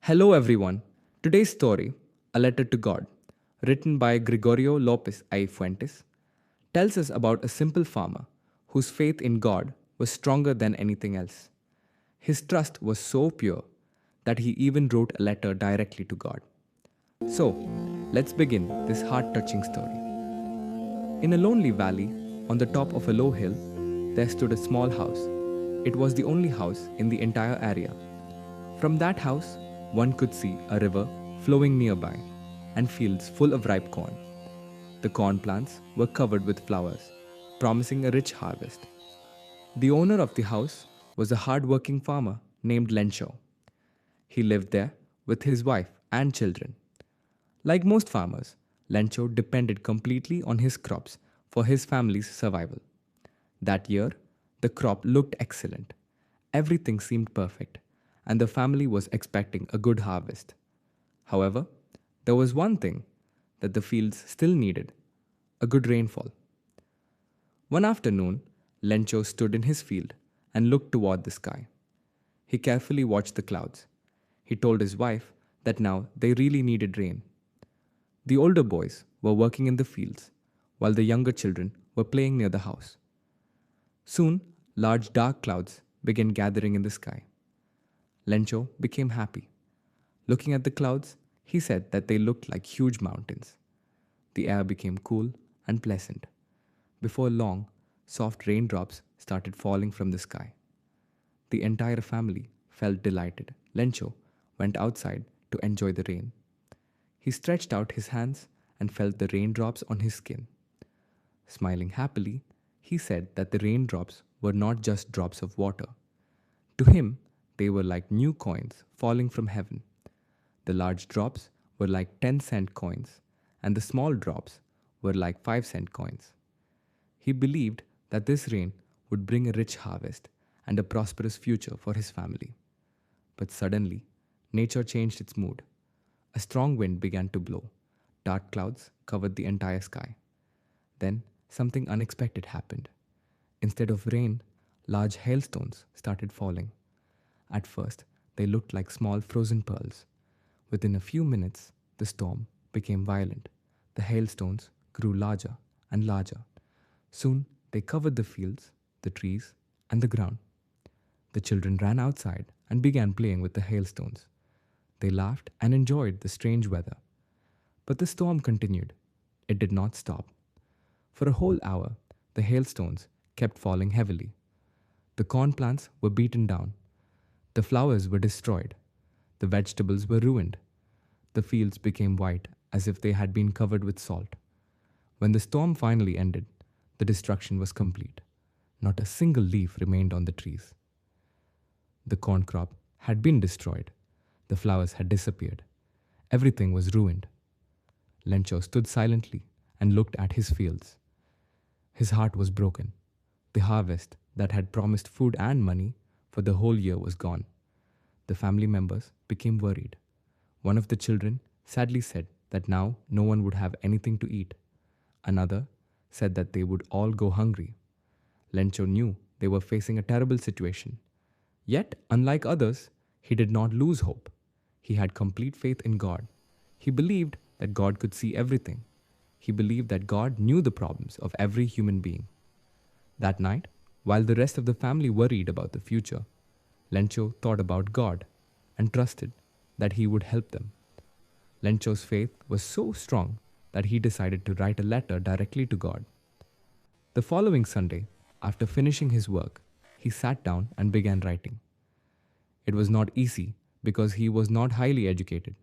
Hello everyone. Today's story, A Letter to God, written by Gregorio López y Fuentes, tells us about a simple farmer whose faith in God was stronger than anything else. His trust was so pure that he even wrote a letter directly to God. So, let's begin this heart-touching story. In a lonely valley, on the top of a low hill, there stood a small house. It was the only house in the entire area. From that house, one could see a river flowing nearby and fields full of ripe corn. The corn plants were covered with flowers, promising a rich harvest. The owner of the house was a hard-working farmer named Lencho. He lived there with his wife and children. Like most farmers, Lencho depended completely on his crops for his family's survival. That year, the crop looked excellent. Everything seemed perfect, and the family was expecting a good harvest. However, there was one thing that the fields still needed: a good rainfall. One afternoon, Lencho stood in his field and looked toward the sky. He carefully watched the clouds. He told his wife that now they really needed rain. The older boys were working in the fields, while the younger children were playing near the house. Soon, large dark clouds began gathering in the sky. Lencho became happy. Looking at the clouds, he said that they looked like huge mountains. The air became cool and pleasant. Before long, soft raindrops started falling from the sky. The entire family felt delighted. Lencho went outside to enjoy the rain. He stretched out his hands and felt the raindrops on his skin. Smiling happily, he said that the raindrops were not just drops of water. To him, they were like new coins falling from heaven. The large drops were like 10-cent coins, and the small drops were like 5-cent coins. He believed that this rain would bring a rich harvest and a prosperous future for his family. But suddenly, nature changed its mood. A strong wind began to blow. Dark clouds covered the entire sky. Then, something unexpected happened. Instead of rain, large hailstones started falling. At first, they looked like small frozen pearls. Within a few minutes, the storm became violent. The hailstones grew larger and larger. Soon, they covered the fields, the trees, and the ground. The children ran outside and began playing with the hailstones. They laughed and enjoyed the strange weather. But the storm continued. It did not stop. For a whole hour, the hailstones kept falling heavily. The corn plants were beaten down. The flowers were destroyed. The vegetables were ruined. The fields became white as if they had been covered with salt. When the storm finally ended, the destruction was complete. Not a single leaf remained on the trees. The corn crop had been destroyed. The flowers had disappeared. Everything was ruined. Lencho stood silently and looked at his fields. His heart was broken. The harvest that had promised food and money for the whole year was gone. The family members became worried. One of the children sadly said that now no one would have anything to eat. Another said that they would all go hungry. Lencho knew they were facing a terrible situation. Yet, unlike others, he did not lose hope. He had complete faith in God. He believed that God could see everything. He believed that God knew the problems of every human being. That night, while the rest of the family worried about the future, Lencho thought about God and trusted that he would help them. Lencho's faith was so strong that he decided to write a letter directly to God. The following Sunday, after finishing his work, he sat down and began writing. It was not easy because he was not highly educated,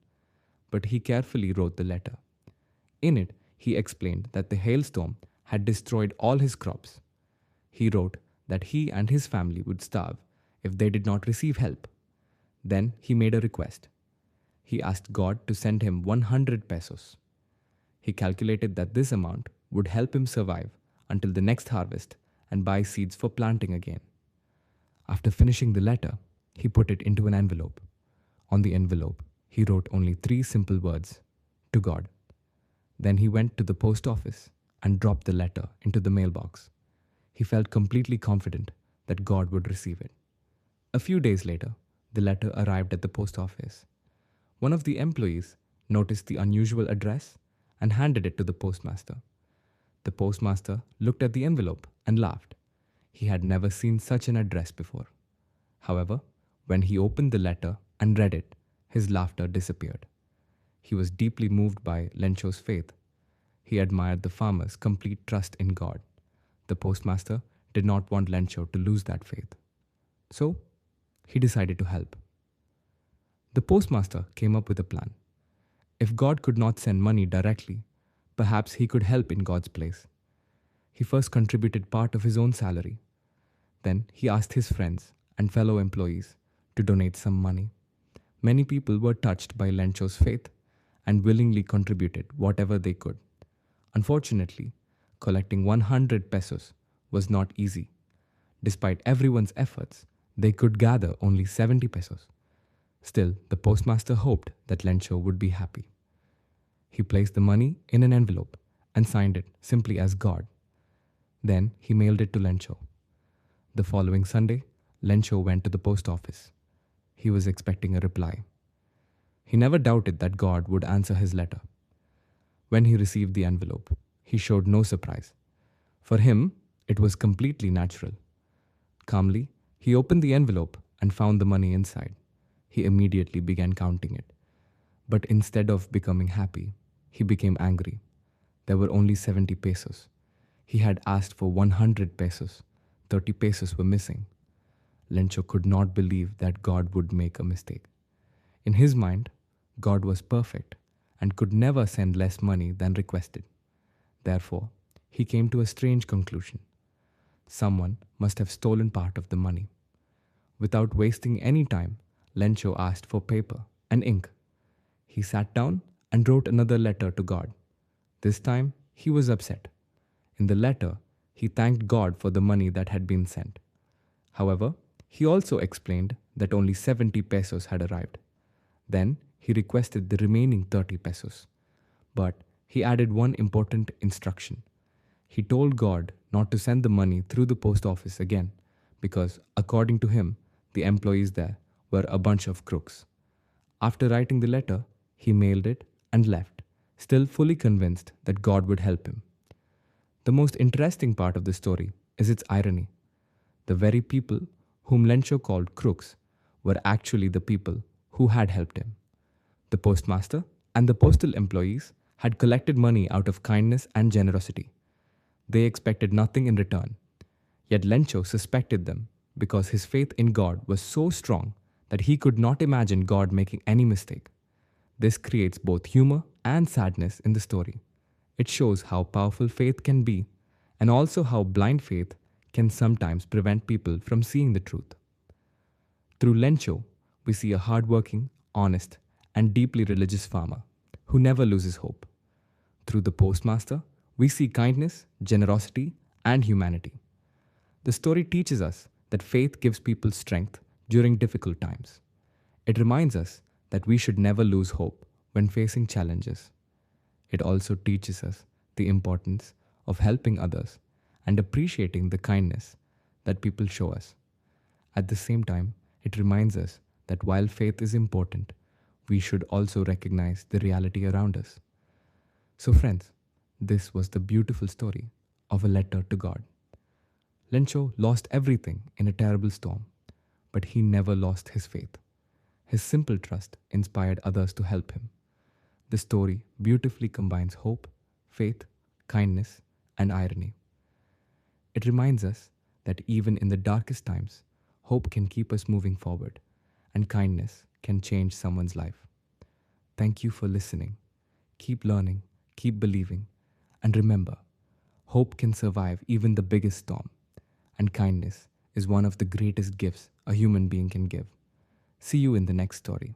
but he carefully wrote the letter. In it, he explained that the hailstorm had destroyed all his crops. He wrote that he and his family would starve if they did not receive help. Then he made a request. He asked God to send him 100 pesos. He calculated that this amount would help him survive until the next harvest and buy seeds for planting again. After finishing the letter, he put it into an envelope. On the envelope, he wrote only 3 simple words: to God. Then he went to the post office and dropped the letter into the mailbox. He felt completely confident that God would receive it. A few days later, the letter arrived at the post office. One of the employees noticed the unusual address and handed it to the postmaster. The postmaster looked at the envelope and laughed. He had never seen such an address before. However, when he opened the letter and read it, his laughter disappeared. He was deeply moved by Lencho's faith. He admired the farmer's complete trust in God. The postmaster did not want Lencho to lose that faith. So, he decided to help. The postmaster came up with a plan. If God could not send money directly, perhaps he could help in God's place. He first contributed part of his own salary. Then he asked his friends and fellow employees to donate some money. Many people were touched by Lencho's faith and willingly contributed whatever they could. Unfortunately, collecting 100 pesos was not easy. Despite everyone's efforts, they could gather only 70 pesos. Still, the postmaster hoped that Lencho would be happy. He placed the money in an envelope and signed it simply as God. Then he mailed it to Lencho. The following Sunday, Lencho went to the post office. He was expecting a reply. He never doubted that God would answer his letter. When he received the envelope, he showed no surprise. For him, it was completely natural. Calmly, he opened the envelope and found the money inside. He immediately began counting it. But instead of becoming happy, he became angry. There were only 70 pesos. He had asked for 100 pesos. 30 pesos were missing. Lencho could not believe that God would make a mistake. In his mind, God was perfect and could never send less money than requested. Therefore, he came to a strange conclusion. Someone must have stolen part of the money. Without wasting any time, Lencho asked for paper and ink. He sat down and wrote another letter to God. This time, he was upset. In the letter, he thanked God for the money that had been sent. However, he also explained that only 70 pesos had arrived. Then, he requested the remaining 30 pesos. But he added one important instruction. He told God not to send the money through the post office again because, according to him, the employees there were a bunch of crooks. After writing the letter, he mailed it and left, still fully convinced that God would help him. The most interesting part of the story is its irony. The very people whom Lencho called crooks were actually the people who had helped him. The postmaster and the postal employees had collected money out of kindness and generosity. They expected nothing in return. Yet Lencho suspected them because his faith in God was so strong that he could not imagine God making any mistake. This creates both humor and sadness in the story. It shows how powerful faith can be and also how blind faith can sometimes prevent people from seeing the truth. Through Lencho, we see a hardworking, honest, and deeply religious farmer who never loses hope. Through the postmaster, we see kindness, generosity, and humanity. The story teaches us that faith gives people strength during difficult times. It reminds us that we should never lose hope when facing challenges. It also teaches us the importance of helping others and appreciating the kindness that people show us. At the same time, it reminds us that while faith is important, we should also recognize the reality around us. So friends, this was the beautiful story of a letter to God. Lencho lost everything in a terrible storm, but he never lost his faith. His simple trust inspired others to help him. The story beautifully combines hope, faith, kindness, and irony. It reminds us that even in the darkest times, hope can keep us moving forward, and kindness can change someone's life. Thank you for listening. Keep learning, keep believing, and remember, hope can survive even the biggest storm, and kindness is one of the greatest gifts a human being can give. See you in the next story.